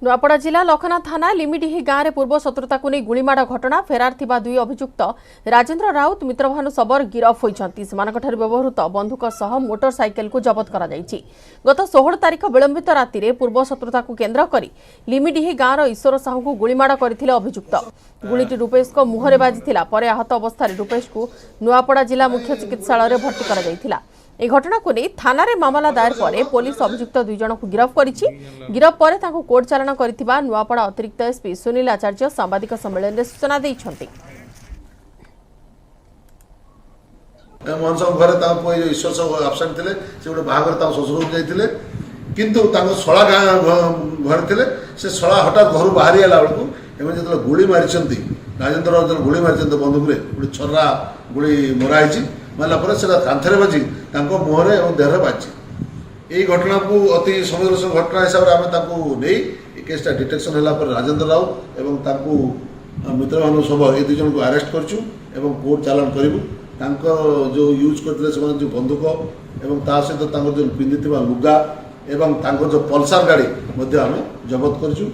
नुआपड़ा जिला लखना थाना लिमिडिही गांव में पूर्व शत्रुता को नहीं गुलीमाड़ घटना फेरार थिबा दुई अभियुक्त राजेन्द्र राउत मित्रभानु सबर गिरफ होइछंती। सेमानकठारु व्यवहृत बंधुक सह मोटरसाइकेल को जबत करा जायछि। गत 16 तारिख विलंबित राति रे पूर्व शत्रुता को केन्द्र करी लिमिडिही गांव ईश्वर साहू को गुलीमाड़ करथिले अभियुक्त। गुलीटी रूपेश को मुहरे बाजिथिला परे आहत अवस्था रूपेश को नुआपड़ा जिला मुख्य चिकित्सालय में भर्ती करा जायथिला। ए घटना को नहीं थाना रे मामला दायर पर पुलिस अभियुक्त दुई जन को गिरफ करिछि। गिरफ पर तांको कोर्ट चालाण करथिबा नुआपड़ा अतिरिक्त एसपी सुनील आचार्य सांबादिक सम्मेलन में सूचना दैछंती। मनसा घरे तांको ईश्वर सब एब्सेंट थिले से गोटे बाहागर तांको ससुर को जाइथिले किंतु तांको सळा घर थिले से सळा हठात घर बाहरी आला बेलको एमे जतले गुली मारिछंती राजेंद्र राउत गुली मारिछंती बंदूक रे गोटे छर्रा गुली मरा आइछि मारला पर सेटा कांथरे बाजी तांको मुहरे और देहरे बाजी। एई घटना को अति संवेदनशील घटना हिसाब रे आमे तांको नै ए केसटा डिटेक्शन होला पर राजेंद्र राउत एवं तांको मित्रभानु सबर ए दुई जन को अरेस्ट करछु एवं कोर्ट चालान करिवु। तांको जो यूज करथिले से जो बंदूक एवं ता सहित तांको जो पिंदिथिबा लुगा एवं तांको जो पल्सर गाड़ी मध्ये आमे जब्त करछु।